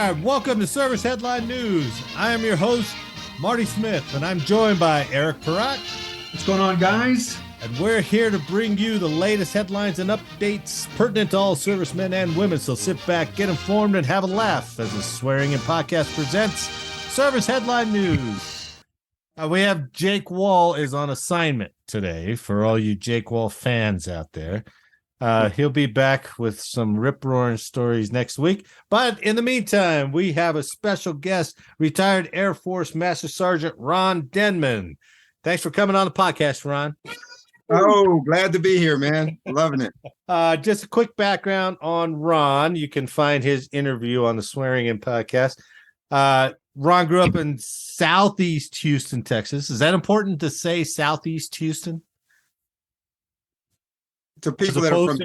All right, welcome to Service Headline News. I am your host, Marty Smith, and I'm joined by Eric Perrott. What's going on, guys? And we're here to bring you the latest headlines and updates pertinent to all servicemen and women. So sit back, get informed, and have a laugh as the Swearing In Podcast presents Service Headline News. We have Jake Wall is on assignment today for all you Jake Wall fans out there. He'll be back with some rip-roaring stories next week. But in the meantime, we have a special guest, retired Air Force Master Sergeant Ron Denmon. Thanks for coming on the podcast, Ron. Oh, glad to be here, man. Loving it. Just a quick background on Ron. You can find his interview on the Swearing In Podcast. Ron grew up in Southeast Houston, Texas. Is that important to say Southeast Houston? To people that are from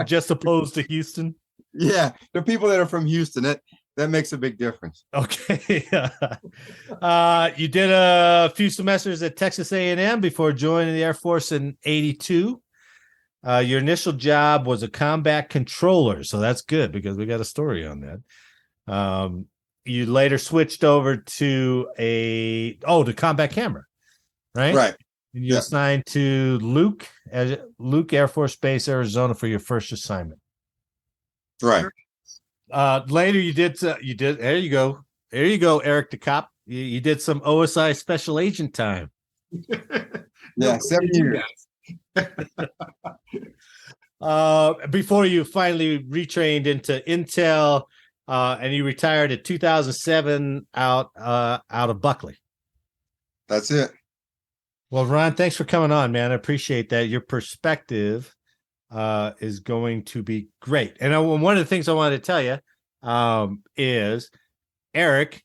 just opposed to Houston. Yeah, the people that are from Houston, that makes a big difference. Okay. You did a few semesters at Texas A&M before joining the Air Force in '82. Your initial job was a combat controller, so that's good because we got a story on that. You later switched over to the combat camera, right? Right. You assigned to Luke Air Force Base, Arizona, for your first assignment. Right. Later, you did. There you go, Eric the cop. You did some OSI special agent time. Yeah, 7 years. Before you finally retrained into Intel, and you retired in 2007 out of Buckley. That's it. Well, Ron, thanks for coming on, man. I appreciate that. Your perspective is going to be great. And one of the things I wanted to tell you is, Eric,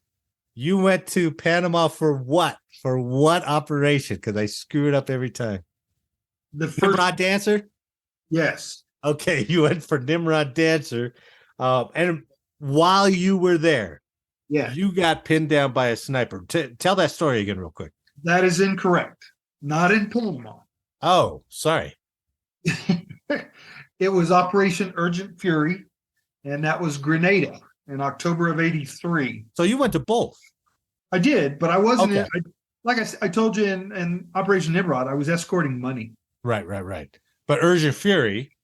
you went to Panama for what? For what operation? Because I screw it up every time. The first Nimrod Dancer? Yes. Okay, you went for Nimrod Dancer. And while you were there, you got pinned down by a sniper. Tell that story again real quick. That is incorrect. Not in Panama. Oh, sorry. It was Operation Urgent Fury, and that was Grenada in October of '83. So you went to both? I did, but I wasn't. Okay. I told you in Operation Nimrod, I was escorting money. Right. But Urgent Fury,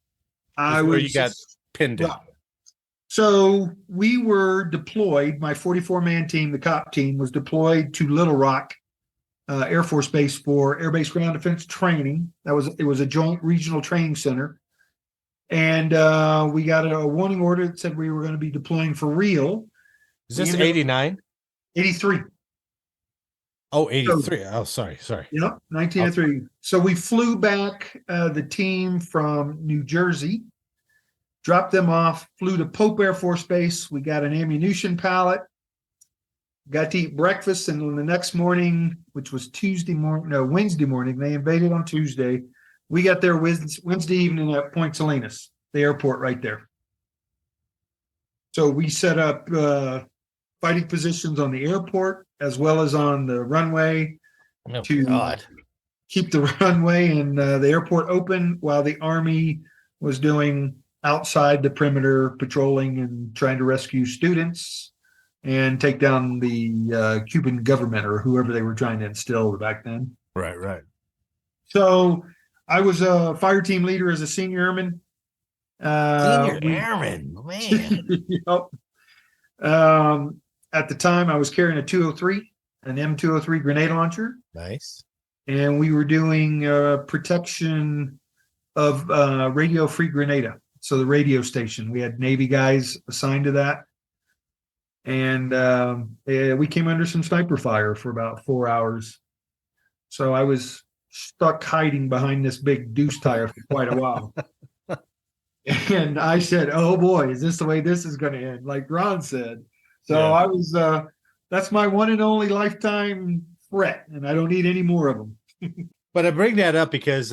where you got pinned down. So we were deployed. My 44-man team, the COP team, was deployed to Little Rock Air Force Base for Air Base Ground Defense training. It was a joint regional training center. And we got a warning order that said we were going to be deploying for real. Is this 89? 83. Oh, 83. Oh, sorry. Yep, 1983. So we flew back the team from New Jersey, dropped them off, flew to Pope Air Force Base. We got an ammunition pallet, got to eat breakfast, and then the next morning, which was Wednesday morning, they invaded on Tuesday. We got there Wednesday evening at Point Salinas, the airport right there. So we set up fighting positions on the airport as well as on the runway to keep the runway and the airport open while the Army was doing outside the perimeter patrolling and trying to rescue students and take down the Cuban government or whoever they were trying to instill back then. Right. So I was a fire team leader as a senior airman. Airman, man. Yep. At the time, I was carrying a 203, an M203 grenade launcher. Nice. And we were doing protection of Radio Free Grenada. So the radio station, we had Navy guys assigned to that. And we came under some sniper fire for about 4 hours. So I was stuck hiding behind this big deuce tire for quite a while. And I said, oh boy, is this the way this is going to end? Like Ron said. So yeah. I was, that's my one and only lifetime threat, and I don't need any more of them. But I bring that up because,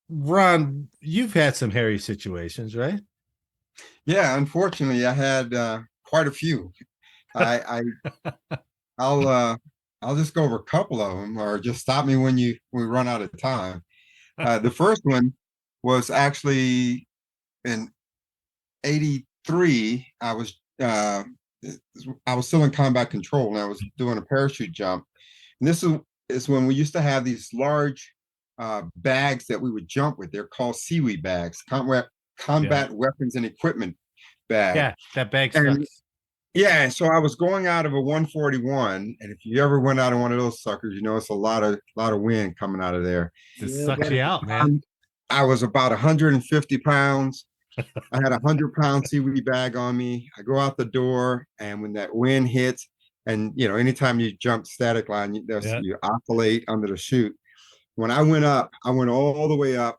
Ron, you've had some hairy situations, right? Yeah, unfortunately, I had quite a few. I'll just go over a couple of them, or just stop me when we run out of time. The first one was actually in '83. I was uh, I was still in combat control and I was doing a parachute jump. And is when we used to have these large bags that we would jump with. They're called seaweed bags, combat weapons and equipment bag. Yeah, that bag And sucks. yeah, so I was going out of a 141, and if you ever went out of one of those suckers, you know it's a lot of wind coming out of there. It sucks you out, man. I was about 150 pounds. I had a 100-pound seaweed bag on me. I go out the door, and when that wind hits, and anytime you jump static line, you oscillate under the chute. When I went up, I went all the way up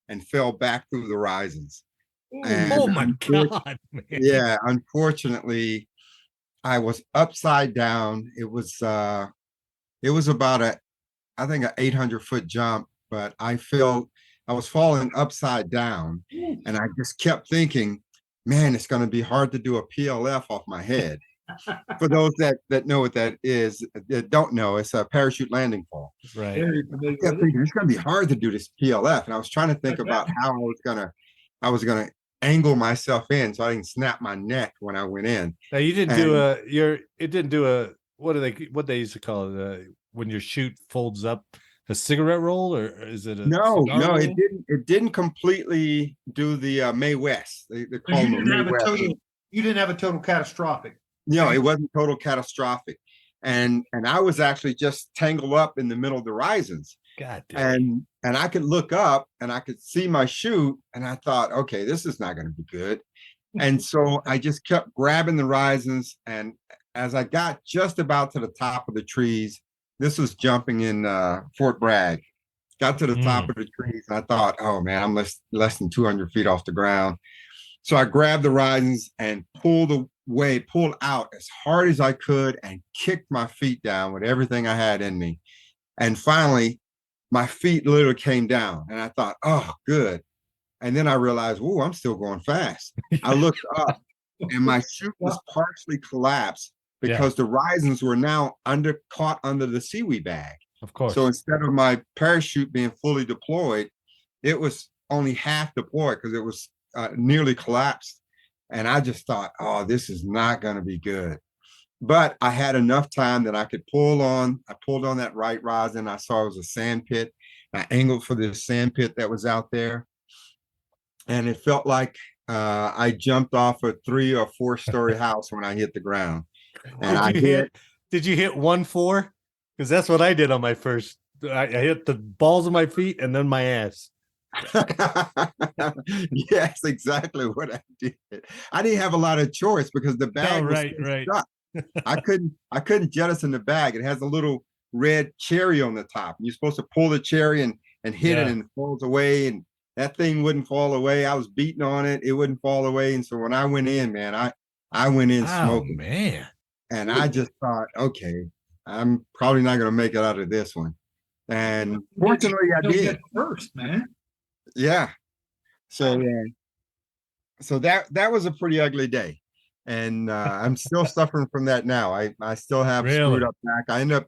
and fell back through the risings. And oh my God, man. Yeah, unfortunately, I was upside down. It was about I think an 800-foot jump, but I was falling upside down, and I just kept thinking, man, it's going to be hard to do a PLF off my head. For those that know what that is, that don't know, it's a parachute landing fall. Right. I kept thinking it's going to be hard to do this PLF, and I was trying to think about how I was gonna angle myself in so I didn't snap my neck when I went in. Now you didn't do a what they used to call it when your chute folds up, a cigarette roll, or is it a no roll? It didn't completely do the May West. They call them May West. You didn't have a total catastrophic. No, it wasn't total catastrophic. And I was actually just tangled up in the middle of the risings. God damn. And I could look up and I could see my chute, and I thought, okay, this is not going to be good. And so I just kept grabbing the risings, and as I got just about to the top of the trees, this was jumping in Fort Bragg, got to the top of the trees, and I thought, oh man, I'm less than 200 feet off the ground. So I grabbed the risings and pulled out as hard as I could and kicked my feet down with everything I had in me. And finally, my feet literally came down, and I thought, oh, good. And then I realized, oh, I'm still going fast. I looked up, and my chute was partially collapsed because the risings were now caught under the seaweed bag. Of course. So instead of my parachute being fully deployed, it was only half deployed because it was nearly collapsed. And I just thought, oh, this is not going to be good. But I had enough time that I could pull on. I pulled on that right rosin. I saw it was a sand pit. I angled for this sand pit that was out there. And it felt like I jumped off a 3 or 4 story house when I hit the ground. And did you hit 1-4? Because that's what I did on my first. I hit the balls of my feet and then my ass. Yes, exactly what I did. I didn't have a lot of choice because the bag was stuck. I couldn't jettison the bag. It has a little red cherry on the top. You're supposed to pull the cherry and hit it, and it falls away, and that thing wouldn't fall away. I was beating on it, it wouldn't fall away. And so when I went in, man, I went in smoking. Man. And I just thought, okay, I'm probably not going to make it out of this one. And fortunately I did. First, man. Yeah. So that was a pretty ugly day. And I'm still suffering from that now. I still have screwed up back. I end up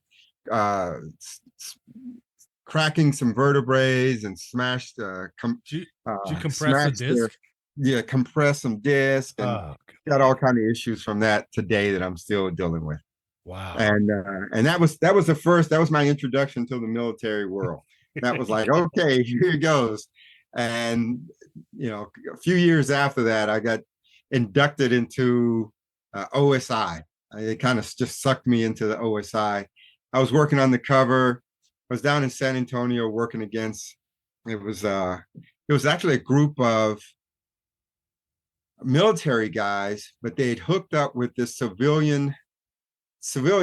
cracking some vertebrae and smashed did you compress a disc? Compress some disc, and got all kind of issues from that today that I'm still dealing with. Wow. And that was my introduction to the military world. That was like, okay, here it goes. And a few years after that, I got inducted into OSI. It kind of just sucked me into the OSI. I was working on the cover. I was down in San Antonio working against. It was actually a group of military guys, but they had hooked up with this civilian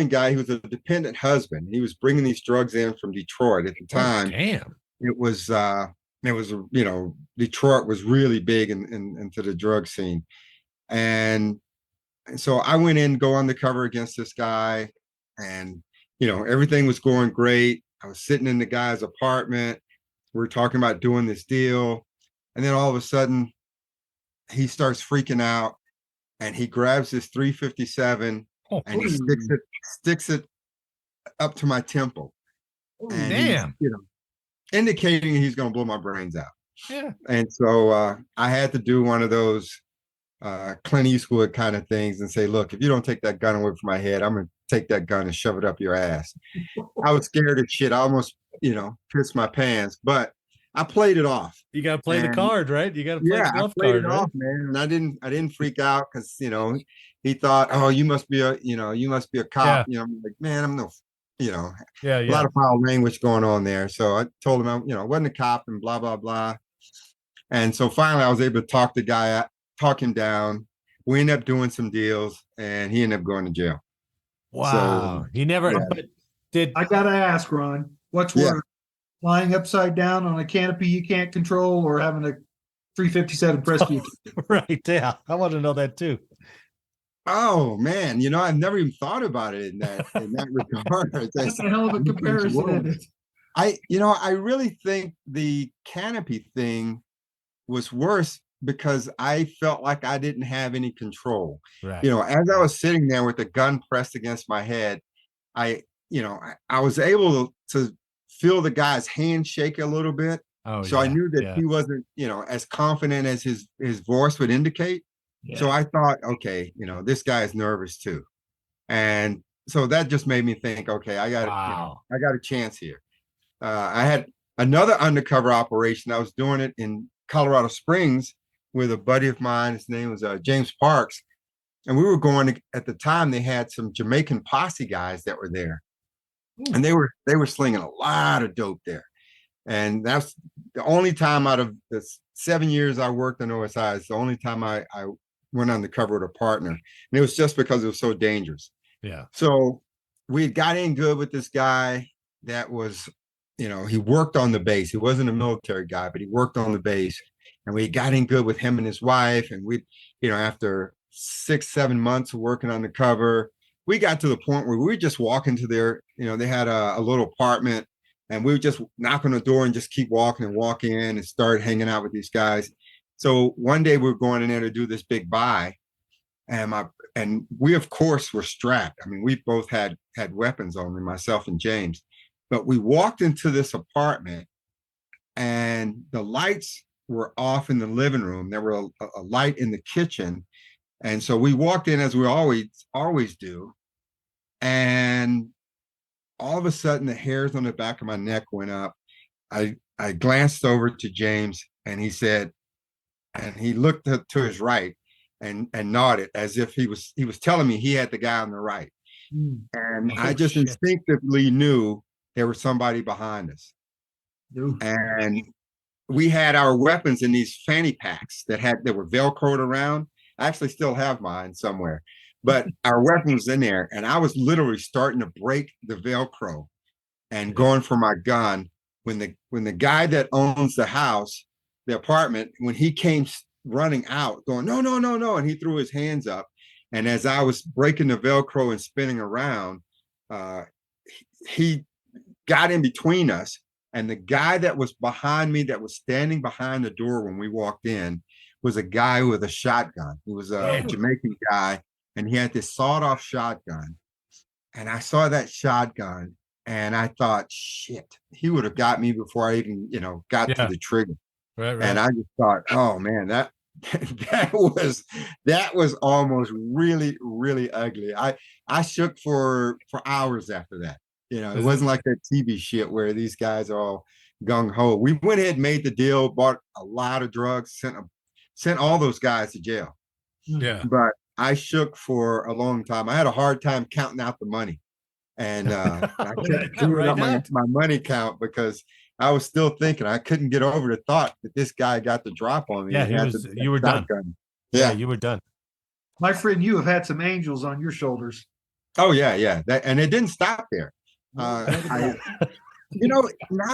guy who was a dependent husband. He was bringing these drugs in from Detroit at the time. Damn. It was Detroit was really big into the drug scene. And so I went in, go on the cover against this guy, and everything was going great. I was sitting in the guy's apartment. We were talking about doing this deal. And then all of a sudden he starts freaking out, and he grabs this 357 and he sticks it up to my temple. And damn. Indicating he's going to blow my brains out. Yeah. And so I had to do one of those Clint Eastwood kind of things and say, look, if you don't take that gun away from my head, I'm going to take that gun and shove it up your ass. I was scared of shit. I almost, pissed my pants, but I played it off. You got to play the card, right? You got to play the bluff I played card, it right? off, man. And I didn't freak out because, he thought, oh, you must be a cop. Yeah. I'm like, man, I'm no, a lot of foul language going on there. So I told him, I wasn't a cop and blah, blah, blah. And so finally I was able to talk him down. We ended up doing some deals and he ended up going to jail. Wow. So, he never I gotta ask, Ron, what's worse? Flying upside down on a canopy you can't control or having a 357 Prescott? Right. Yeah. I want to know that too. Oh man, I've never even thought about it in that regard. That's a hell of a comparison. I really think the canopy thing was worse because I felt like I didn't have any control. Right. As I was sitting there with the gun pressed against my head, I was able to feel the guy's hand shake a little bit. So I knew that he wasn't, as confident as his voice would indicate. Yeah. So I thought, okay, this guy is nervous too. And so that just made me think, okay, I got a chance here. I had another undercover operation. I was doing it in Colorado Springs with a buddy of mine. His name was James Parks. And we were going at the time, they had some Jamaican posse guys that were there. Ooh. And they were slinging a lot of dope there. And that's the only time out of the 7 years I worked in OSI, it's the only time I went undercover with a partner. And it was just because it was so dangerous. Yeah. So we got in good with this guy that was, he worked on the base. He wasn't a military guy, but he worked on the base. And we got in good with him and his wife. And we, after 6-7 months of working undercover, we got to the point where we were just walking to their, they had a little apartment and we would just knock on the door and just keep walking and walk in and start hanging out with these guys. So one day we were going in there to do this big buy and we of course were strapped. I mean, we both had weapons on me, myself and James, but we walked into this apartment and the lights were off in the living room. There were a light in the kitchen. And so we walked in as we always do. And all of a sudden the hairs on the back of my neck went up. I glanced over to James and he said, and he looked to his right and nodded as if he was telling me he had the guy on the right. And I just instinctively knew there was somebody behind us. And we had our weapons in these fanny packs that were Velcroed around. I actually still have mine somewhere, but our weapon was in there and I was literally starting to break the Velcro and going for my gun when the guy that owns the house, the apartment, when he came running out going, no, no, no, no. And he threw his hands up. And as I was breaking the Velcro and spinning around, he got in between us. And the guy that was behind me, that was standing behind the door when we walked in, was a guy with a shotgun. He was a Jamaican guy, and he had this sawed-off shotgun. And I saw that shotgun, and I thought, shit, he would have got me before I even, got to the trigger. Right. And I just thought, oh man, that was almost really, really ugly. I shook for hours after that. It wasn't like that TV shit where these guys are all gung-ho. We went ahead and made the deal, bought a lot of drugs, sent all those guys to jail. Yeah. But I shook for a long time. I had a hard time counting out the money. And I kept doing up my money count because I was still thinking I couldn't get over the thought that this guy got the drop on me. Yeah, you were done. Yeah, you were done. My friend, you have had some angels on your shoulders. Oh, yeah. And it didn't stop there. Now that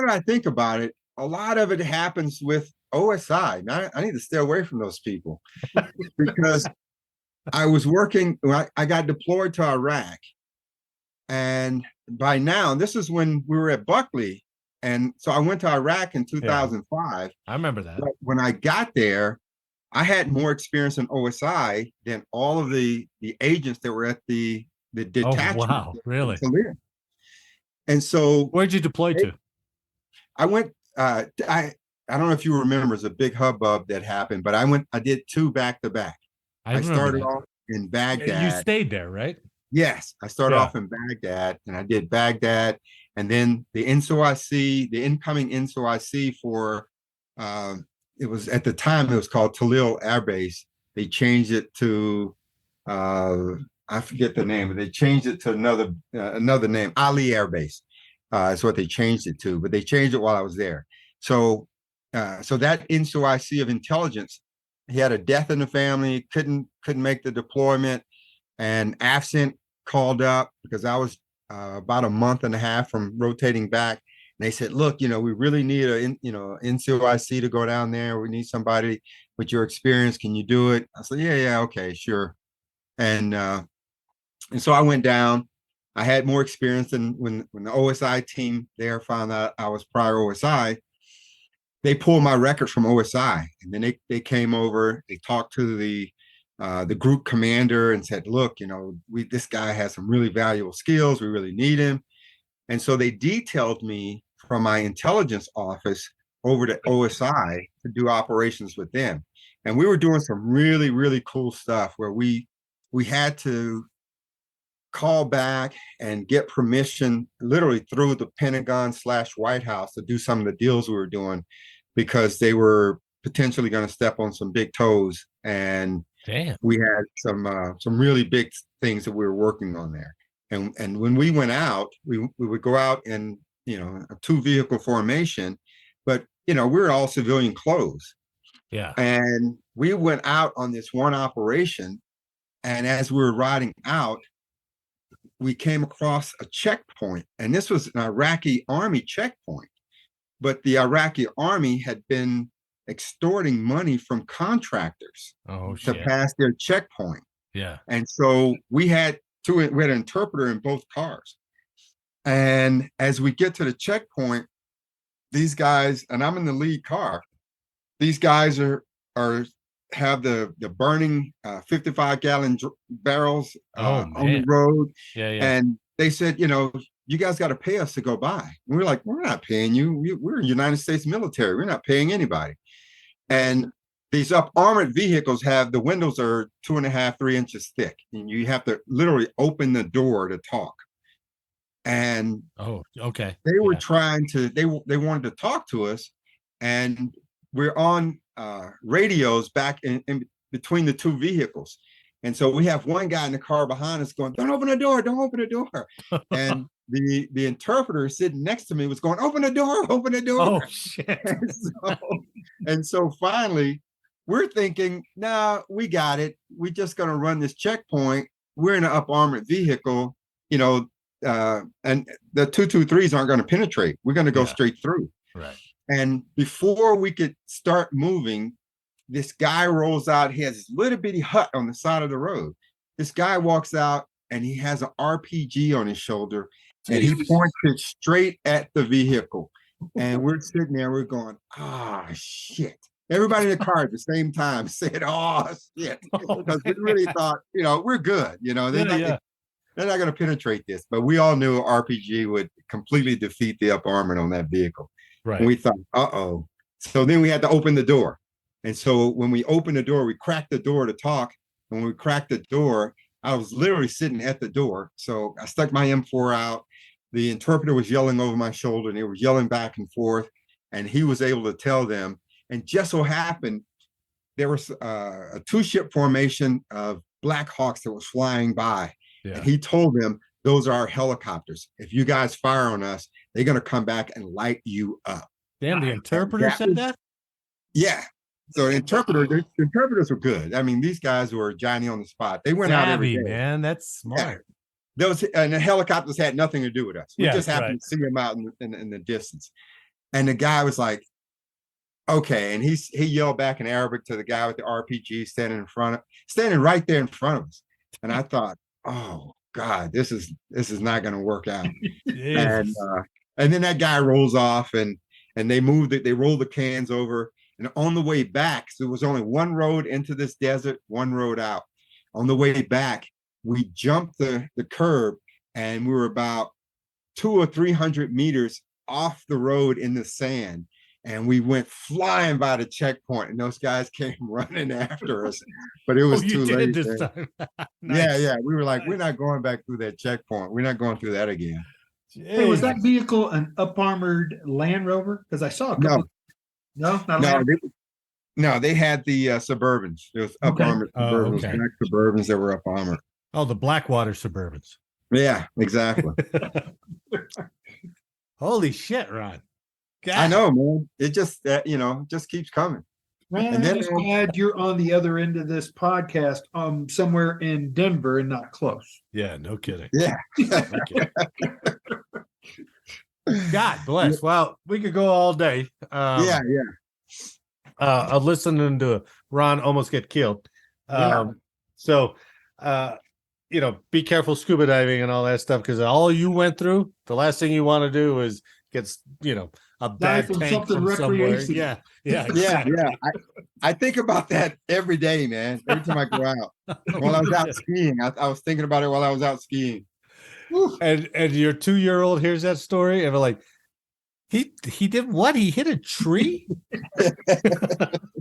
I think about it, a lot of it happens with OSI. Now, I need to stay away from those people because I was working, I got deployed to Iraq. And by now, this is when we were at Buckley. And so I went to Iraq in 2005. Yeah, I remember that. But when I got there, I had more experience in OSI than all of the agents that were at the detachment. Oh, wow, really? And so where'd you deploy to? I went, I don't know if you remember, it's a big hubbub that happened, but I did 2 back to back. I I remember started that. off in You Baghdad. stayed there, right? Yes, I started Yeah. off in Baghdad, and I did Baghdad, and then the NCOIC, the incoming NCOIC for it was at the time it was called Talil Air Base. They changed it to uh, I forget the name, but they changed it to another name, Ali Air Base. Is what they changed it to, but they changed it while I was there. So so that NCOIC of intelligence, he had a death in the family, couldn't make the deployment, and AFCENT called up because I was about a month and a half from rotating back. And they said, look, we really need NCOIC to go down there. We need somebody with your experience. Can you do it? I said, yeah, okay, sure. And so I went down. I had more experience than when the OSI team there found out I was prior OSI. They pulled my records from OSI, and then they came over. They talked to the group commander and said, look, this guy has some really valuable skills. We really need him. And so they detailed me from my intelligence office over to OSI to do operations with them. And we were doing some really, really cool stuff where we had to call back and get permission literally through the Pentagon/White House to do some of the deals we were doing, because they were potentially going to step on some big toes. And Damn. we had some really big things that we were working on there. And when we went out, we would go out in a 2-vehicle formation, but we were all civilian clothes. Yeah. And we went out on this one operation, and as we were riding out, we came across a checkpoint, and this was an Iraqi army checkpoint, but the Iraqi army had been extorting money from contractors to pass their checkpoint. Yeah. And so we had an interpreter in both cars. And as we get to the checkpoint, these guys, and I'm in the lead car, these guys have the burning 55-gallon barrels on the road. Yeah. And they said, you guys got to pay us to go by. And we're like, we're not paying you. We're United States military. We're not paying anybody. And these armored vehicles the windows are 2.5, 3 inches thick. And you have to literally open the door to talk. And they were they wanted to talk to us. And we're on radios back in between the two vehicles. And so we have one guy in the car behind us going, don't open the door, don't open the door. And the interpreter sitting next to me was going, open the door, open the door. Oh, shit. And so finally, we're thinking, nah, we got it. We're just going to run this checkpoint. We're in an up armored vehicle, and the 223s aren't going to penetrate. We're going to go straight through. Right. And before we could start moving, this guy rolls out. He has this little bitty hut on the side of the road. This guy walks out, and he has an RPG on his shoulder, and he points it straight at the vehicle. And we're sitting there, we're going, shit. Everybody in the car at the same time said, oh, shit. Because we really thought, we're good. They're not going to penetrate this. But we all knew RPG would completely defeat the up armament on that vehicle. Right. And we thought, uh-oh. So then we had to open the door. And so when we opened the door, we cracked the door to talk. And when we cracked the door, I was literally sitting at the door. So I stuck my M4 out. The interpreter was yelling over my shoulder, and they were yelling back and forth. And he was able to tell them. And just so happened, there was a 2-ship formation of Black Hawks that was flying by. Yeah. And he told them, those are our helicopters. If you guys fire on us, they're going to come back and light you up. Damn, the interpreter said that? Yeah. So the interpreters were good. I mean, these guys were Johnny on the spot. They went out every day. Man, that's smart. Yeah. And the helicopters had nothing to do with us. We just happened to see them out in the distance. And the guy was like, okay. And he yelled back in Arabic to the guy with the RPG standing right there in front of us. And I thought, oh God, this is not going to work out. And then that guy rolls off, and they moved it. They rolled the cans over. And on the way back, so there was only one road into this desert, one road out. On the way back, we jumped the curb, and we were about 200 or 300 meters off the road in the sand. and we went flying by the checkpoint, and those guys came running after us, but it was too late. This time. Nice. Yeah. We were like, we're not going back through that checkpoint. We're not going through that again. Hey, was that vehicle an up-armored Land Rover? Because I saw a couple. No, they had the Suburbans. It was up-armored Suburbans, black Suburbans that were up-armored. Oh, the Blackwater Suburbans. Yeah, exactly. Holy shit, Ron. God. I know, man. It just just keeps coming. Man, I'm just glad you're on the other end of this podcast, somewhere in Denver and not close. Yeah, no kidding. Yeah. No kidding. God bless. Well, we could go all day. Of listening to Ron almost get killed. So, be careful scuba diving and all that stuff, because all you went through, the last thing you want to do is get, a bad tank from somewhere. Yeah. I think about that every day, man. Every time I go out. While I was out skiing, I was thinking about it while I was out skiing. And your 2-year-old hears that story and they're like, he did what? He hit a tree?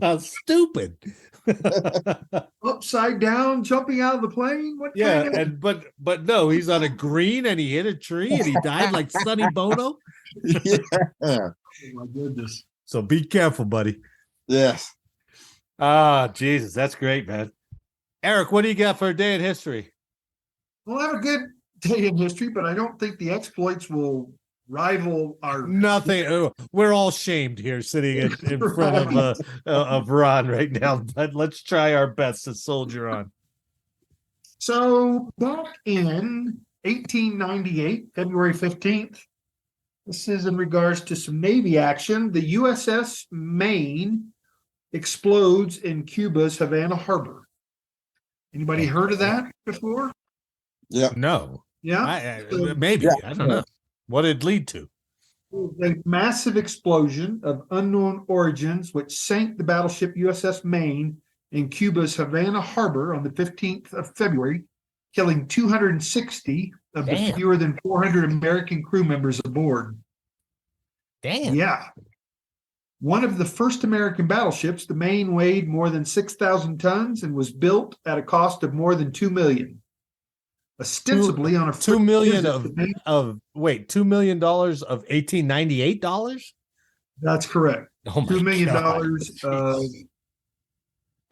How stupid. Upside down, jumping out of the plane? What? Yeah, but no, he's on a green and he hit a tree and he died like Sonny Bono. Yeah. Oh my goodness. So be careful, buddy. Yes. Jesus, that's great, man. Eric, what do you got for a day in history? We'll have a good day in history, but I don't think the exploits will rival our nothing. We're all shamed here, sitting in front of Ron right now. But let's try our best to soldier on. So back in 1898, February 15th, this is in regards to some Navy action. The USS Maine explodes in Cuba's Havana Harbor. Anybody heard of that before? Yeah. No. Yeah. Maybe. Yeah. I don't know. What did it lead to? A massive explosion of unknown origins, which sank the battleship USS Maine in Cuba's Havana Harbor on the 15th of February, killing 260 of the fewer than 400 American crew members aboard. Damn. Yeah. One of the first American battleships, the Maine weighed more than 6,000 tons and was built at a cost of more than $2 million. Ostensibly on a $2 million $2 million of $1898? That's correct. Oh my $2 million.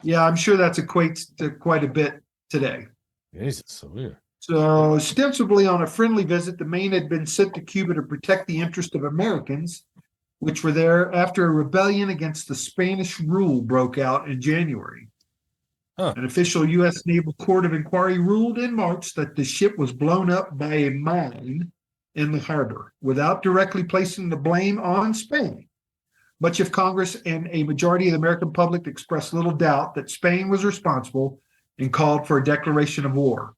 Yeah, I'm sure that equates to quite a bit today. Jesus, so weird. So, ostensibly on a friendly visit, the Maine had been sent to Cuba to protect the interest of Americans, which were there after a rebellion against the Spanish rule broke out in January. An official U.S. Naval Court of Inquiry ruled in March that the ship was blown up by a mine in the harbor without directly placing the blame on Spain. Much of Congress and a majority of the American public expressed little doubt that Spain was responsible and called for a declaration of war.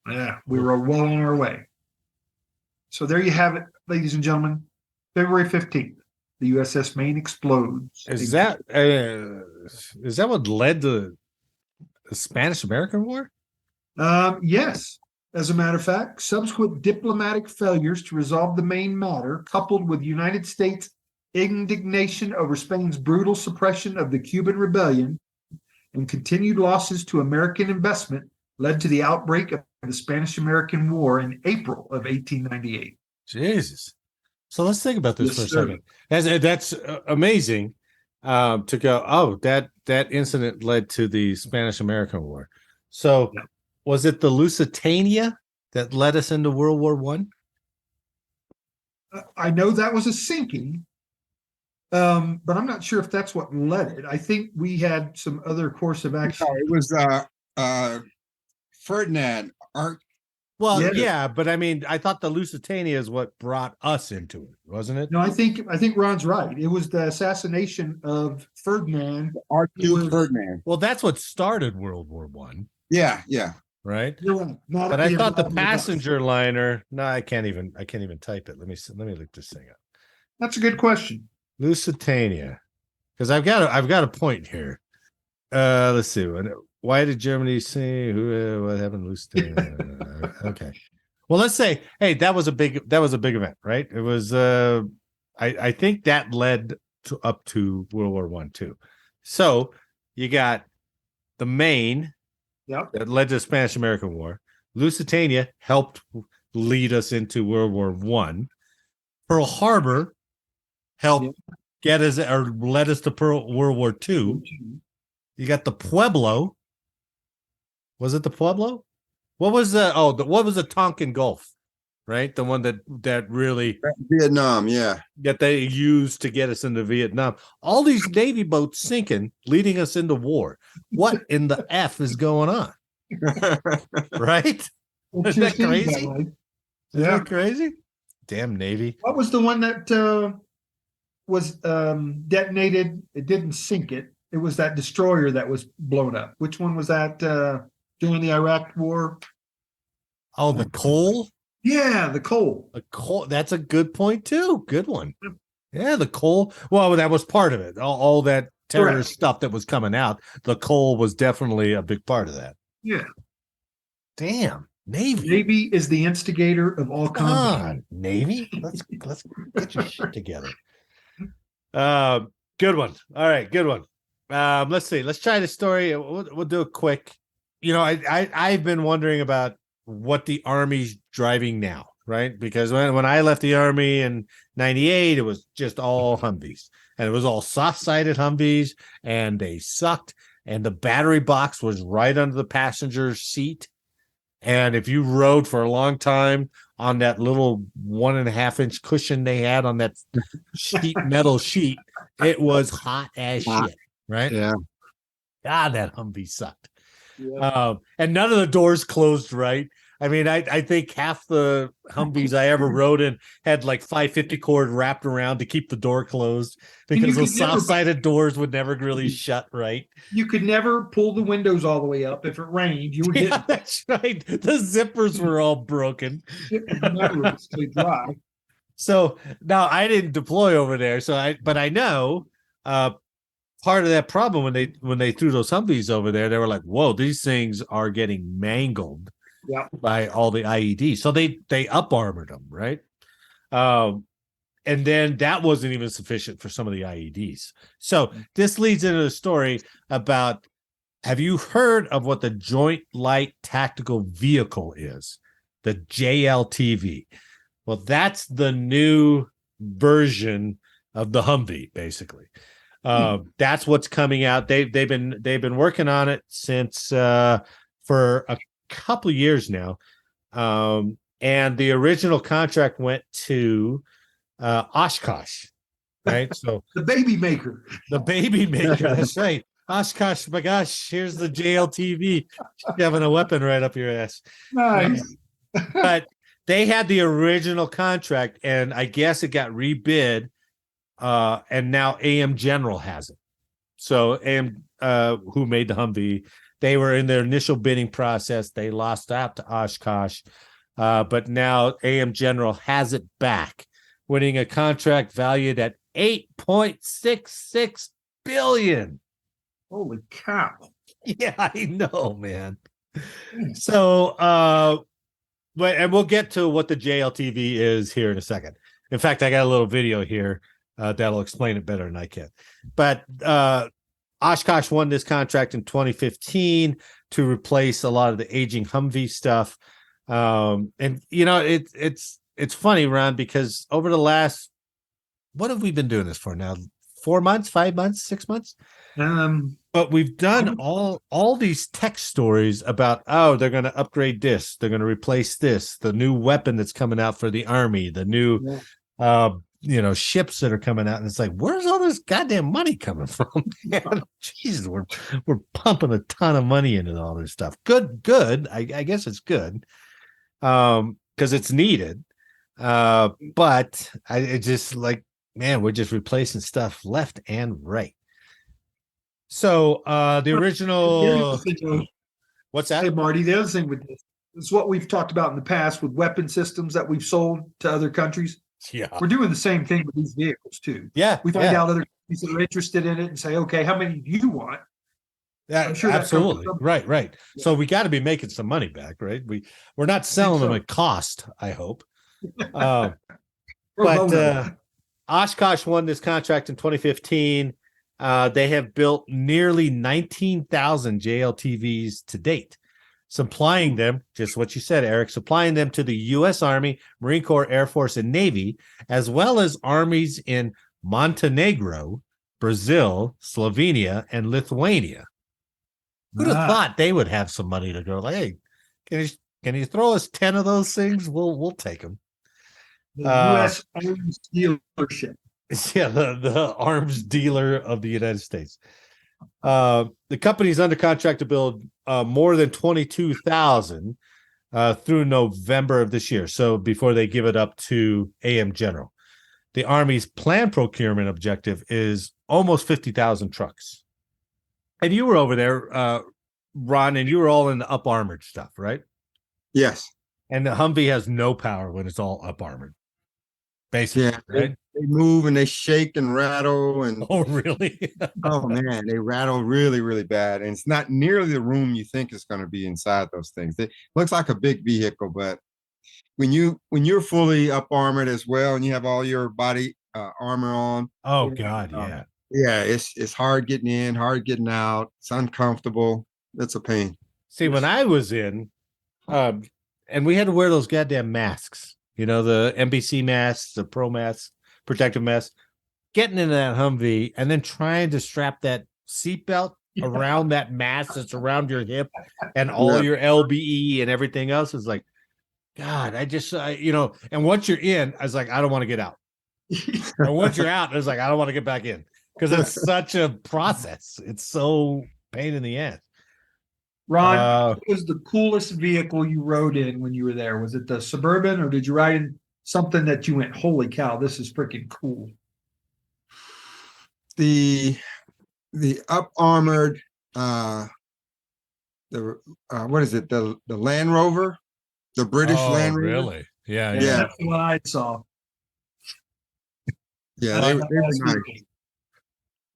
Yeah, we were well on our way. So there you have it, ladies and gentlemen. February 15th, the USS Maine explodes. Is that what led to the Spanish-American War? Yes. As a matter of fact, subsequent diplomatic failures to resolve the Maine matter, coupled with United States indignation over Spain's brutal suppression of the Cuban rebellion and continued losses to American investment, led to the outbreak of the Spanish-American War in April of 1898. Jesus. So let's think about this for a second. That's amazing. To go, that incident led to the Spanish-American War. So was it the Lusitania that led us into World War One? I know that was a sinking, but I'm not sure if that's what led it. I think we had some other course of action. No, it was Ferdinand. Well, yeah, but I mean, I thought the Lusitania is what brought us into it, wasn't it? No, I think Ron's right. It was the assassination of Ferdinand. Archduke Ferdinand. Well, that's what started World War One. Yeah. Right. You're right. But I thought the passenger liner. No, I can't even type it. Let me look this thing up. That's a good question. Lusitania, because I've got a point here. Let's see. Why did Germany say what happened to Lusitania? Okay. Well, let's say, hey, that was a big event, right? It was I think that led up to World War I, too. So you got the Maine that led to the Spanish-American War. Lusitania helped lead us into World War I. Pearl Harbor helped get us or led us to World War II. You got the Pueblo. Was it the Pueblo? What was what was the Tonkin Gulf? Right, the one that really Vietnam, that they used to get us into Vietnam. All these Navy boats sinking, leading us into war. What in the F is going on? Right? Is that crazy? Is that crazy? Damn Navy. What was the one that was detonated? It didn't sink it. It was that destroyer that was blown up. Which one was that during the Iraq War? Oh, the Cole? Yeah, the Cole. The Cole. That's a good point too. Good one. Yeah, the Cole. Well, that was part of it. All that terrorist stuff that was coming out. The Cole was definitely a big part of that. Yeah. Damn. Navy. Navy is the instigator of all kinds. Navy. Let's get your shit together. Good one. All right, good one. Let's see. Let's try the story. We'll do it quick. You know, I've been wondering about what the Army's driving now, right? Because when I left the Army in 98, it was just all Humvees. And it was all soft-sided Humvees, and they sucked. And the battery box was right under the passenger seat. And if you rode for a long time on that little 1.5-inch cushion they had on that metal sheet, it was hot as shit, right? Yeah. God, that Humvee sucked. Yeah. And none of the doors closed right. I mean, I think half the Humvees I ever rode in had like 550 cord wrapped around to keep the door closed because those soft-sided doors would never really shut right. You could never pull the windows all the way up. If it rained, you would hit. That's right. The zippers were all broken. Dry. So now I didn't deploy over there, but I know part of that problem when they threw those Humvees over there, they were like, "Whoa, these things are getting mangled." By all the IEDs. So they up-armored them, right? And then that wasn't even sufficient for some of the IEDs. So this leads into a story about, have you heard of what the Joint Light Tactical Vehicle is? The JLTV. Well, that's the new version of the Humvee, basically. That's what's coming out. They've been working on it since for a couple of years now, and the original contract went to Oshkosh, right? So the baby maker. That's right. Oshkosh, my gosh, here's the JLTV shoving a weapon right up your ass. Nice. But they had the original contract, and I guess it got rebid, and now AM General has it. So AM, who made the Humvee, they were in their initial bidding process. They lost out to Oshkosh, but now AM General has it back, winning a contract valued at $8.66 billion. Holy cow! Yeah, I know, man. So, and we'll get to what the JLTV is here in a second. In fact, I got a little video here that'll explain it better than I can. But Oshkosh won this contract in 2015 to replace a lot of the aging Humvee stuff. And you know, it's funny, Ron, because over the last, what have we been doing this for now? 4 months, 5 months, 6 months? But we've done all these tech stories about, oh, they're going to upgrade this, they're going to replace this, the new weapon that's coming out for the Army, the new ships that are coming out, and it's like, where's all this goddamn money coming from? Man, Jesus, we're pumping a ton of money into all this stuff. Good. I guess it's good, because it's needed. But it's just like, man, we're just replacing stuff left and right. So the original, what's that? Hey, Marty, the other thing with this is what we've talked about in the past with weapon systems that we've sold to other countries. Yeah, we're doing the same thing with these vehicles too. Yeah, we find out other countries that are interested in it and say, okay, how many do you want? Yeah, I'm sure absolutely. Right. Yeah. So we got to be making some money back, right? We're not selling them at cost, I hope. But Oshkosh won this contract in 2015. They have built nearly 19,000 JLTVs to date, supplying them, just what you said, Eric, supplying them to the U.S. Army, Marine Corps, Air Force, and Navy, as well as armies in Montenegro, Brazil, Slovenia, and Lithuania. Who'd have thought they would have some money to go, like, hey, can you throw us 10 of those things? We'll take them. The U.S. Arms dealership. Yeah, the arms dealer of the United States. The company's under contract to build more than 22,000 through November of this year. So before they give it up to AM General, the Army's planned procurement objective is almost 50,000 trucks. And you were over there, Ron, and you were all in the up armored stuff, right? Yes. And the Humvee has no power when it's all up armored. Basically, Yeah, right? They move and they shake and rattle and Oh, really? oh man, they rattle really, really bad. And it's not nearly the room you think is going to be inside those things. It looks like a big vehicle, but when you're fully up armored as well and you have all your body armor on. Oh God, yeah. Yeah, it's hard getting in, hard getting out. It's uncomfortable. It's a pain. See, when I was in, and we had to wear those goddamn masks, you know, the NBC masks, the pro masks, protective masks, getting into that Humvee and then trying to strap that seatbelt around that mask that's around your hip and all your LBE and everything else is like, God, and once you're in, I was like, I don't want to get out. And once you're out, I was like, I don't want to get back in because it's such a process. It's so pain in the ass. Ron, what was the coolest vehicle you rode in when you were there? Was it the Suburban or did you ride in something that you went, holy cow, this is freaking cool? The up armored what is it? The Land Rover, the British Land Rover. Really? Yeah. That's what I saw. Yeah, they were nice.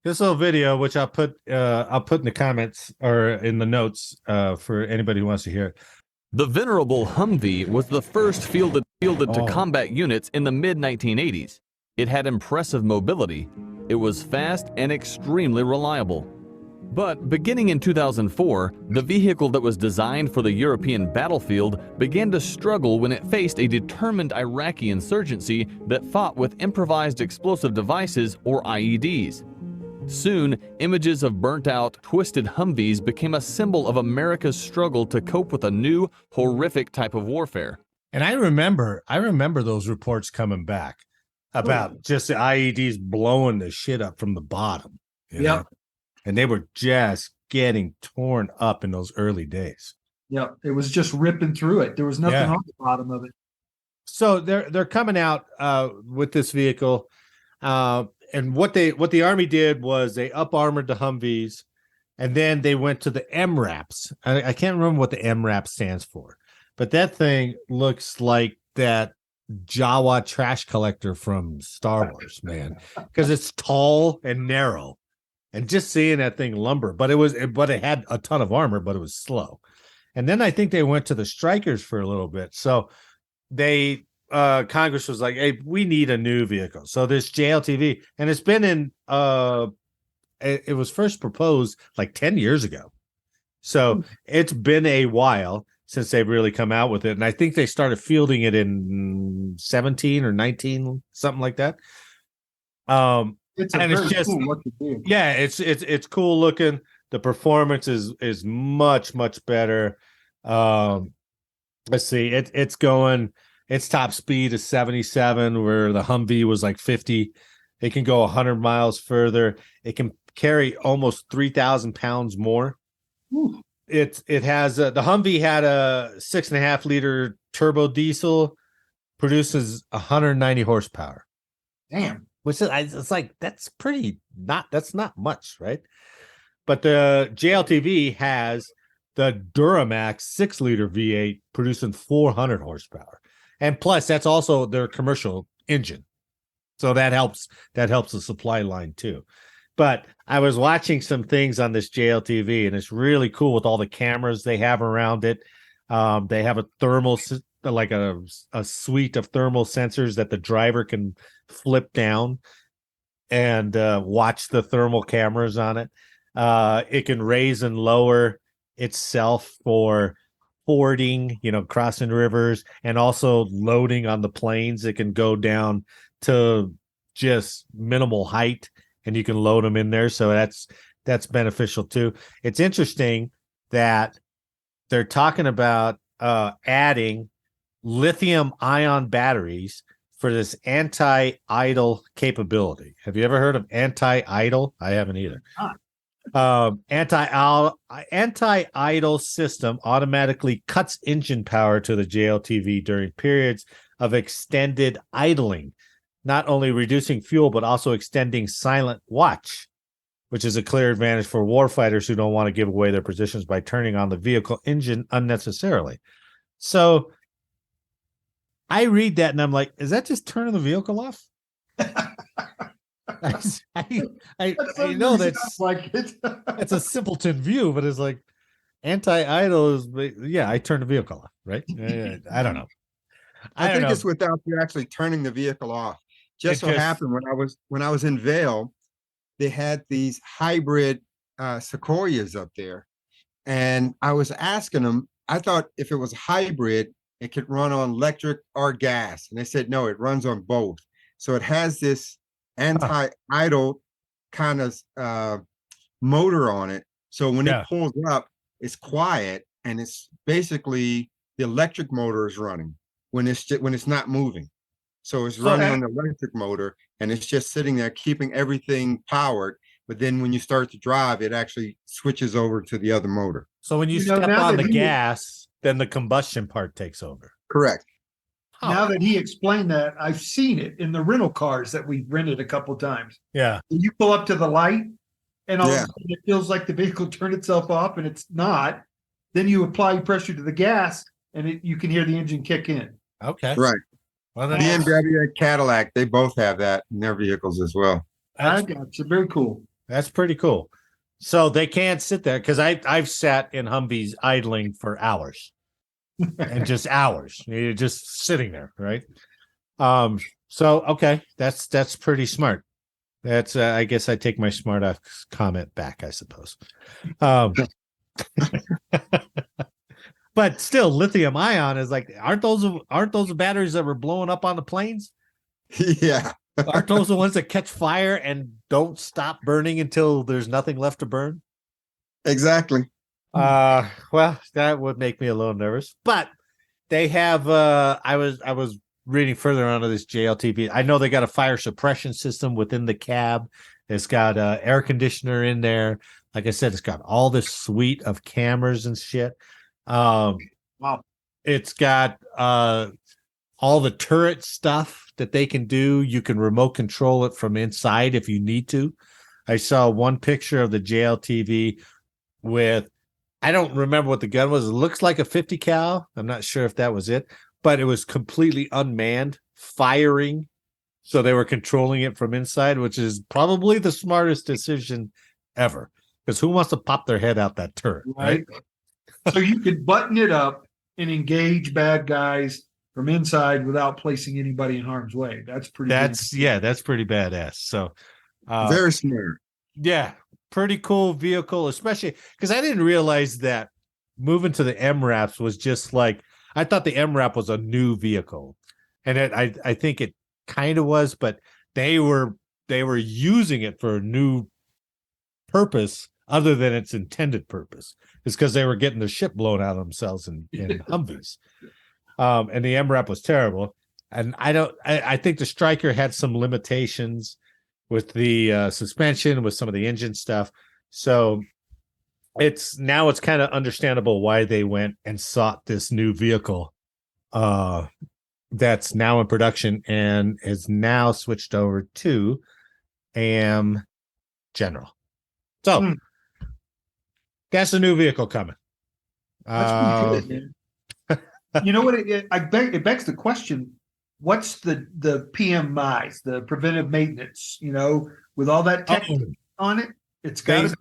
This little video, which I'll put in the comments or in the notes for anybody who wants to hear it. The venerable Humvee was the first fielded to combat units in the mid-1980s. It had impressive mobility. It was fast and extremely reliable. But beginning in 2004, the vehicle that was designed for the European battlefield began to struggle when it faced a determined Iraqi insurgency that fought with improvised explosive devices or IEDs. Soon, images of burnt-out, twisted Humvees became a symbol of America's struggle to cope with a new, horrific type of warfare. And I remember those reports coming back about just the IEDs blowing the shit up from the bottom. You know? And they were just getting torn up in those early days. Yeah, it was just ripping through it. There was nothing on the bottom of it. So they're coming out with this vehicle. And what the Army did was they up armored the Humvees, and then they went to the MRAPs. I can't remember what the MRAP stands for, but that thing looks like that Jawa trash collector from Star Wars, man, because it's tall and narrow, and just seeing that thing lumber. But it had a ton of armor, but it was slow. And then I think they went to the Strikers for a little bit. So Congress was like, hey, we need a new vehicle. So this JLTV, and it's been in it was first proposed like 10 years ago. So it's been a while since they've really come out with it. And I think they started fielding it in 17 or 19, something like that. It's just cool looking vehicle. Yeah, it's cool looking. The performance is much, much better. Let's see, its top speed is 77, where the Humvee was like 50. It can go 100 miles further. It can carry almost 3,000 pounds more. Ooh. It has the Humvee had a 6.5 liter turbo diesel, produces 190 horsepower. Damn, which is, it's like that's not much, right? But the JLTV has the Duramax 6 liter V8 producing 400 horsepower. And plus, that's also their commercial engine. So that helps the supply line too. But I was watching some things on this JLTV, and it's really cool with all the cameras they have around it. They have a thermal like a suite of thermal sensors that the driver can flip down and watch the thermal cameras on it. It can raise and lower itself for fording, crossing rivers, and also loading on the planes. It can go down to just minimal height, and you can load them in there. So that's beneficial too. It's interesting that they're talking about adding lithium ion batteries for this anti-idle capability. Have you ever heard of anti-idle? I haven't either. Anti-idle system automatically cuts engine power to the JLTV during periods of extended idling, not only reducing fuel, but also extending silent watch, which is a clear advantage for warfighters who don't want to give away their positions by turning on the vehicle engine unnecessarily. So I read that and I'm like, is that just turning the vehicle off? I know that's like it's a simpleton view, but it's like anti-idle is, yeah, I turn the vehicle off, right? I don't know. I think it's without you actually turning the vehicle off. Just happened when I was in Vail, they had these hybrid Sequoias up there, and I was asking them. I thought if it was hybrid, it could run on electric or gas, and they said no, it runs on both. So it has this anti-idle kind of motor on it. So when it pulls up, it's quiet, and it's basically the electric motor is running when it's not moving. So it's running on the electric motor, and it's just sitting there keeping everything powered. But then when you start to drive, it actually switches over to the other motor. So when you step on the gas, then the combustion part takes over. Correct. Now that he explained that, I've seen it in the rental cars that we've rented a couple of times. Yeah. You pull up to the light, and all of a sudden it feels like the vehicle turned itself off, and it's not. Then you apply pressure to the gas, and you can hear the engine kick in. Okay. Right. Well, BMW and Cadillac, they both have that in their vehicles as well. I got you. Very cool. That's pretty cool. So they can't sit there, because I've sat in Humvees idling for hours. And just hours. You're just sitting there, right? So okay, that's pretty smart. That's I guess I take my smart ass comment back, I suppose. But still, lithium ion is like, aren't those the batteries that were blowing up on the planes? Yeah. Aren't those the ones that catch fire and don't stop burning until there's nothing left to burn? Exactly. Well, that would make me a little nervous, but they have, I was reading further onto this JLTV. I know they got a fire suppression system within the cab. It's got air conditioner in there. Like I said, it's got all this suite of cameras and shit. Wow. It's got, all the turret stuff that they can do. You can remote control it from inside if you need to. I saw one picture of the JLTV with, I don't remember what the gun was. It looks like a 50 cal. I'm not sure if that was it, but it was completely unmanned, firing. So they were controlling it from inside, which is probably the smartest decision ever. Because who wants to pop their head out that turret, right? So you could button it up and engage bad guys from inside without placing anybody in harm's way. That's pretty. That's pretty badass. So very smart. Yeah. Pretty cool vehicle, especially because I didn't realize that moving to the MRAPs was just like, I thought the MRAP was a new vehicle, and I think it kind of was, but they were using it for a new purpose other than its intended purpose. It's because they were getting the shit blown out of themselves in Humvees, and the MRAP was terrible. And I think the Striker had some limitations with the suspension, with some of the engine stuff. So it's kind of understandable why they went and sought this new vehicle that's now in production and is now switched over to AM General. So that's a new vehicle coming. That's pretty good, man. You know what? It begs the question, what's the PMIs, the preventive maintenance, with all that tech on it? It's got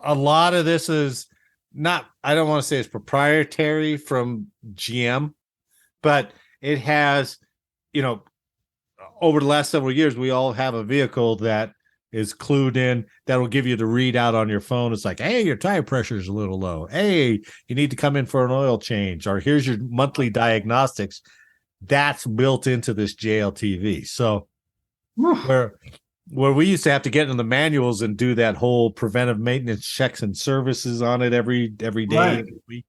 a lot of this is not, I don't want to say it's proprietary from GM, but it has, over the last several years, we all have a vehicle that is clued in that will give you the readout on your phone. It's like, hey, your tire pressure is a little low. Hey, you need to come in for an oil change, or here's your monthly diagnostics. That's built into this JLTV. So where we used to have to get in the manuals and do that whole preventive maintenance checks and services on it every day, Right. every week.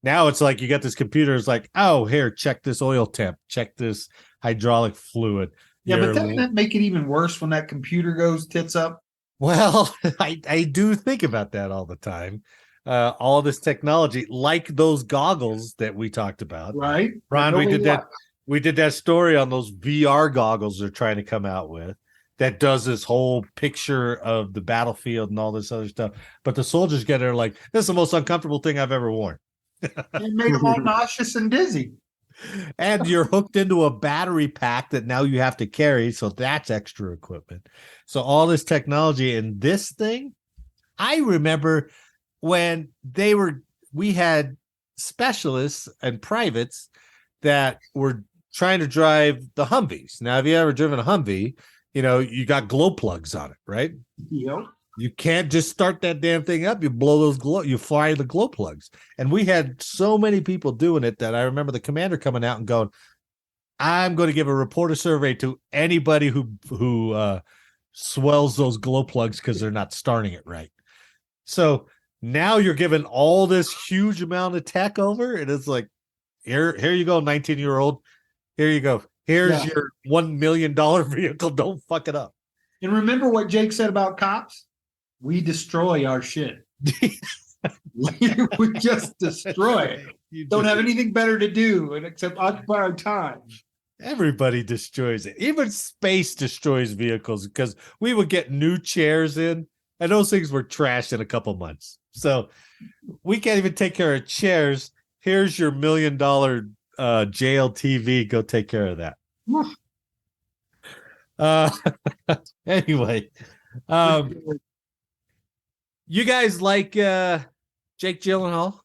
Now it's like you got this computer. It's like, oh, here, check this oil temp, check this hydraulic fluid. Yeah, but doesn't that make it even worse when that computer goes tits up? Well, I do think about that all the time. All this technology, like those goggles that we talked about. Right. Ron, we did that story on those VR goggles they're trying to come out with that does this whole picture of the battlefield and all this other stuff. But the soldiers get there like, this is the most uncomfortable thing I've ever worn. It made them all nauseous and dizzy. And you're hooked into a battery pack that now you have to carry. So that's extra equipment. So all this technology and this thing, I remember when we had specialists and privates that were trying to drive the Humvees. Now, have you ever driven a Humvee? You got glow plugs on it, right? Yep. You can't just start that damn thing up. You blow you fry the glow plugs. And we had so many people doing it that I remember the commander coming out and going, I'm going to give a reporter survey to anybody who swells those glow plugs because they're not starting it right. So now you're given all this huge amount of tech over, and it's like, here you go, 19-year-old. Here you go. Here's your $1 million vehicle. Don't fuck it up. And remember what Jake said about cops? We destroy our shit. we just destroy it. Don't have anything better to do except occupy our time. Everybody destroys it. Even space destroys vehicles because we would get new chairs in, and those things were trashed in a couple months. So we can't even take care of chairs. Here's your $1 million JLTV. Go take care of that. Anyway, you guys like Jake Gyllenhaal?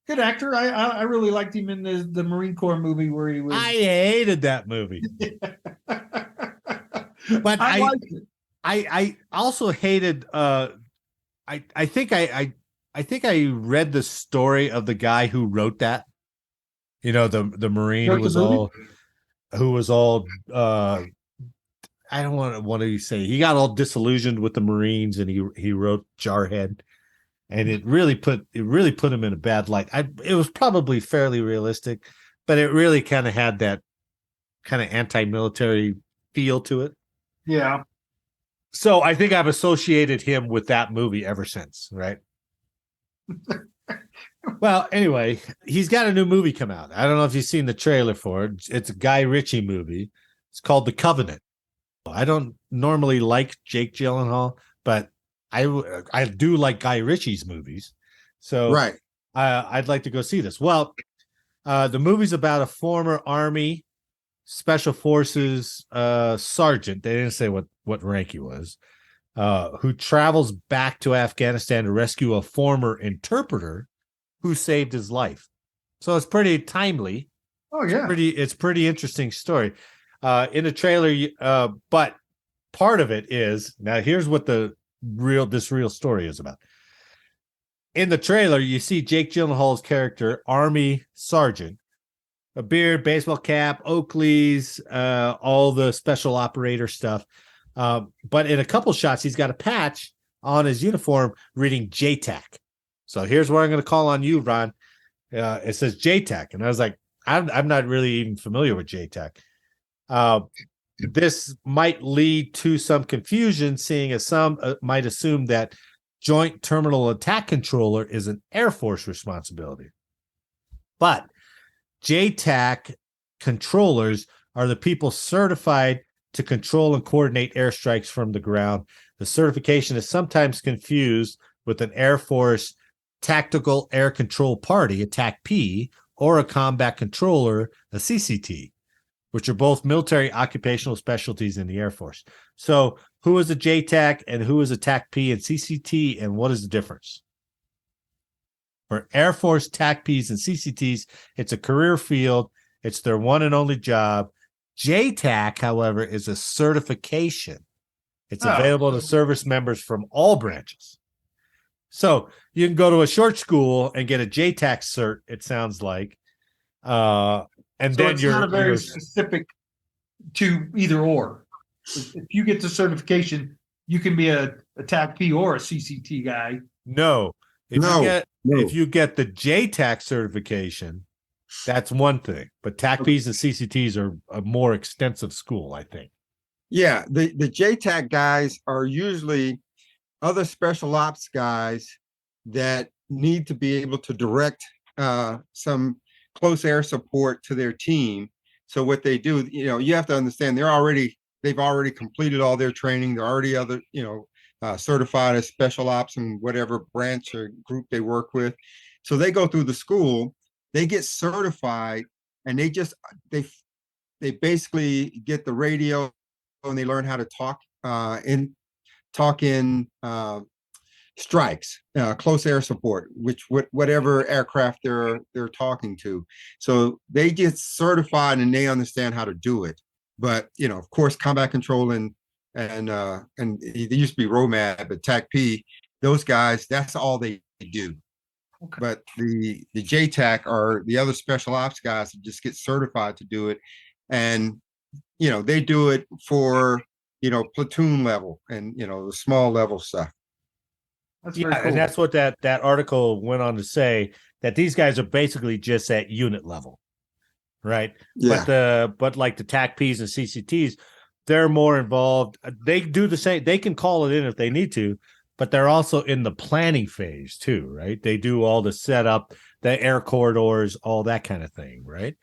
Good actor. I really liked him in the Marine Corps movie where he was. I hated that movie. But I liked it. I also hated I think I read the story of the guy who wrote that. The Marine who was all I don't want to say he got all disillusioned with the Marines, and he wrote Jarhead, and it really put him in a bad light. It was probably fairly realistic, but it really kind of had that kind of anti-military feel to it. Yeah. So I think I've associated him with that movie ever since, right? Well, anyway, he's got a new movie come out. I don't know if you've seen the trailer for it. It's a Guy Ritchie movie. It's called The Covenant. I don't normally like Jake Gyllenhaal, but I do like Guy Ritchie's movies. So right. I'd like to go see this. Well, the movie's about a former Army Special Forces sergeant. They didn't say what rank he was, who travels back to Afghanistan to rescue a former interpreter who saved his life. So it's pretty timely. Oh yeah, it's pretty interesting story. In the trailer, but part of it is, now here's what this real story is about. In the trailer, you see Jake Gyllenhaal's character, Army Sergeant, a beard, baseball cap, Oakleys, all the special operator stuff. But in a couple shots, he's got a patch on his uniform reading JTAC. So here's where I'm going to call on you, Ron. It says JTAC. And I was like, I'm not really even familiar with JTAC. This might lead to some confusion, seeing as some might assume that Joint Terminal Attack Controller is an Air Force responsibility. But JTAC controllers are the people certified to control and coordinate airstrikes from the ground. The certification is sometimes confused with an Air Force Tactical Air Control Party, a TACP, or a Combat Controller, a CCT, which are both military occupational specialties in the Air Force. So who is a JTAC and who is a TACP and CCT, and what is the difference? For Air Force TACPs and CCTs, it's a career field. It's their one and only job. JTAC, however, is a certification. It's available to service members from all branches. So you can go to a short school and get a JTAC cert, it sounds like. And So then it's you're not a very specific to either or. If you get the certification, you can be a TAC-P or a CCT guy. no. No. If you get the JTAC certification, that's one thing. But TACPs and CCTs are a more extensive school, I think. Yeah, the JTAC guys are usually other special ops guys that need to be able to direct some close air support to their team. So what they do, you have to understand they've already completed all their training. They're already certified as special ops in whatever branch or group they work with. So they go through the school, they get certified, and they basically get the radio and they learn how to talk in strikes, close air support, whatever aircraft they're talking to. So they get certified and they understand how to do it. But of course, combat control and they used to be ROMAD, but TAC-P, those guys, that's all they do. Okay. But the JTAC are the other special ops guys that just get certified to do it, and they do it for platoon level and the small level stuff. That's very cool. And that's what that article went on to say, that these guys are basically just at unit level, right? Yeah. But like the TAC-Ps and CCTs, they're more involved. They do the same. They can call it in if they need to, but they're also in the planning phase too, right? They do all the setup, the air corridors, all that kind of thing, right?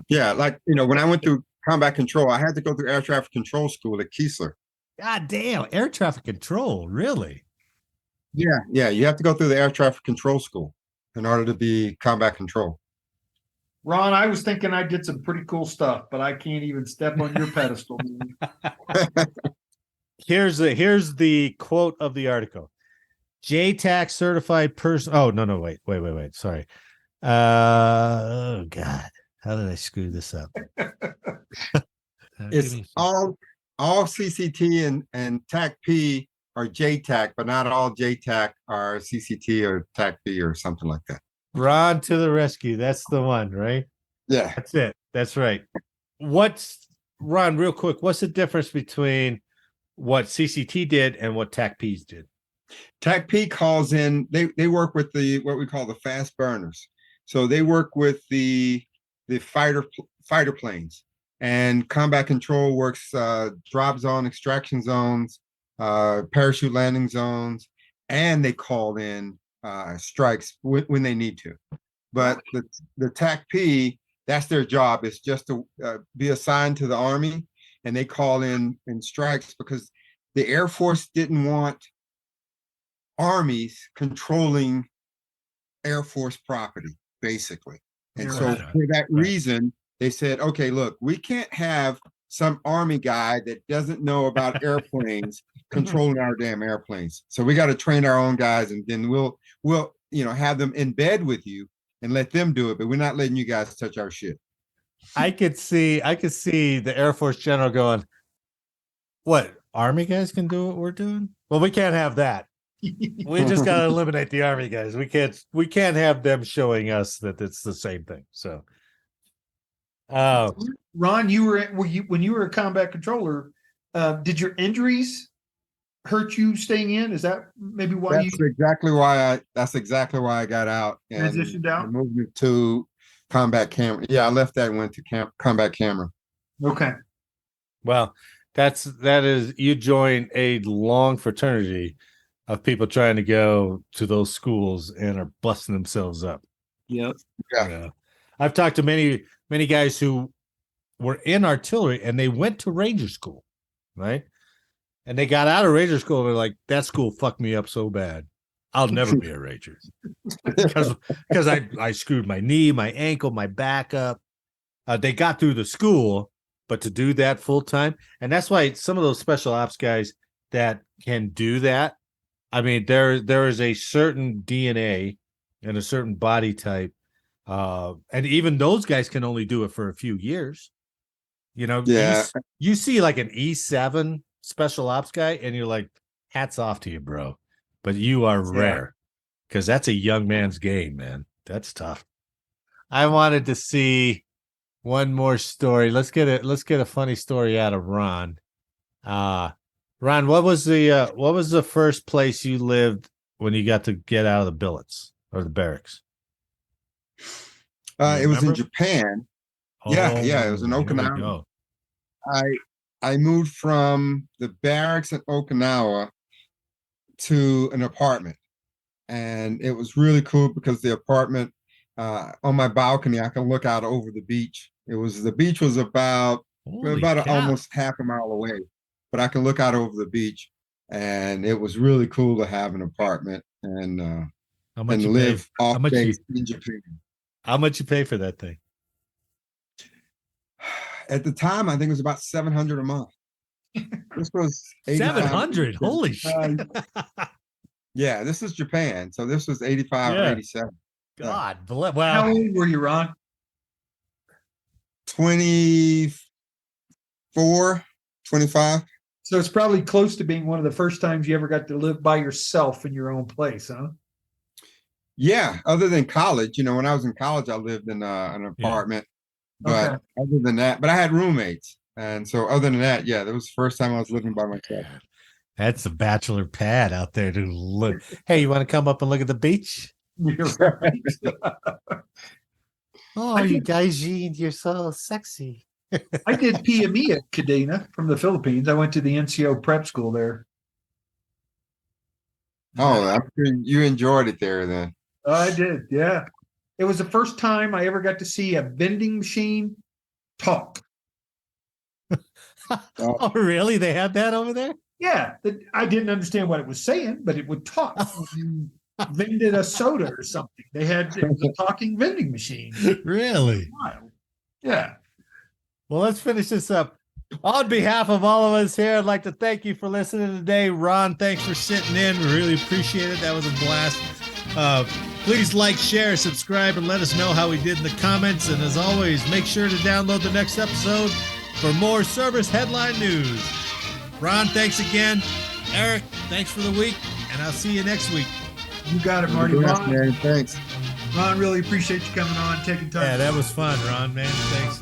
Yeah, like when I went through combat control, I had to go through air traffic control school at Keesler. God damn, air traffic control, really? Yeah, you have to go through the air traffic control school in order to be combat control. Ron, I was thinking I did some pretty cool stuff, but I can't even step on your pedestal. Here's the quote of the article. JTAC certified person. Oh, no, wait. Sorry. Oh God. How did I screw this up? It's all CCT and TAC-P are JTAC, but not all JTAC are CCT or TAC-P or something like that. Ron to the rescue. That's the one, right? Yeah. That's it. That's right. Ron, real quick, what's the difference between what CCT did and what TAC-Ps did? TAC-P calls in, they work with what we call the fast burners. So they work with the fighter planes, and combat control works drop zone, extraction zones, parachute landing zones, and they call in strikes when they need to. But the TAC-P, that's their job, is just to be assigned to the Army, and they call in strikes because the Air Force didn't want armies controlling Air Force property, basically. And so for that reason, they said, okay, look, we can't have some Army guy that doesn't know about airplanes controlling our damn airplanes. So we got to train our own guys, and then we'll have them in bed with you and let them do it, but we're not letting you guys touch our shit. I could see the Air Force general going, what, Army guys can do what we're doing? Well, we can't have that. We just got to eliminate the Army guys. We can't have them showing us that it's the same thing. So, Ron, when you were a combat controller, did your injuries hurt you staying in? Is that maybe why that's exactly why I got out and transitioned out? Moved to combat camera. Yeah, I left that and went to combat camera. Okay. Well, that is you joined a long fraternity of people trying to go to those schools and are busting themselves up. Yep. Yeah. I've talked to many guys who were in artillery and they went to Ranger school, right? And they got out of Ranger school and they're like, that school fucked me up so bad. I'll never be a Ranger. Because I screwed my knee, my ankle, my back up. They got through the school, but to do that full time, and that's why some of those special ops guys that can do that, I mean, there is a certain DNA and a certain body type. And even those guys can only do it for a few years. You know, Yeah. you see like an E7 special ops guy, and you're like, hats off to you, bro. But you are rare because that's a young man's game, man. That's tough. I wanted to see one more story. Let's get a funny story out of Ron. Ron, what was the first place you lived when you got to get out of the billets or the barracks? It was in remember? Japan. Oh, Yeah, it was in here we Okinawa. go. I moved from the barracks in Okinawa to an apartment, and it was really cool because the apartment, on my balcony, I can look out over the beach. The beach was about Holy cow. almost half a mile away, but I can look out over the beach, and it was really cool to have an apartment and live off base in Japan. How much you pay for that thing? At the time, I think it was about $700 a month. This was 700. Holy shit. Yeah, this is Japan. So this was 85 or 87. God, How wow. old were you, Ron? 24, 25. So it's probably close to being one of the first times you ever got to live by yourself in your own place, huh? Yeah, other than college, when I was in college, I lived in an apartment. But other than that, but I had roommates. And so other than that, that was the first time I was living by myself. That's a bachelor pad out there to look. Hey, you want to come up and look at the beach? You're right. Oh, you guys, you're so sexy. I did PME at Cadena from the Philippines. I went to the NCO prep school there. Oh, I'm sure you enjoyed it there then. I did, yeah. It was the first time I ever got to see a vending machine talk. Oh, really? They had that over there? Yeah, I didn't understand what it was saying, but it would talk. You vended a soda or something. It was a talking vending machine. Really? Wild. Yeah. Well, let's finish this up. On behalf of all of us here, I'd like to thank you for listening today. Ron, thanks for sitting in. We really appreciate it. That was a blast. Please like, share, subscribe, and let us know how we did in the comments. And as always, make sure to download the next episode for more service headline news. Ron, thanks again. Eric, thanks for the week, and I'll see you next week. You got it, Marty. Ron, thanks. Ron, really appreciate you coming on, taking time. Yeah, that was fun, Ron, man. Thanks.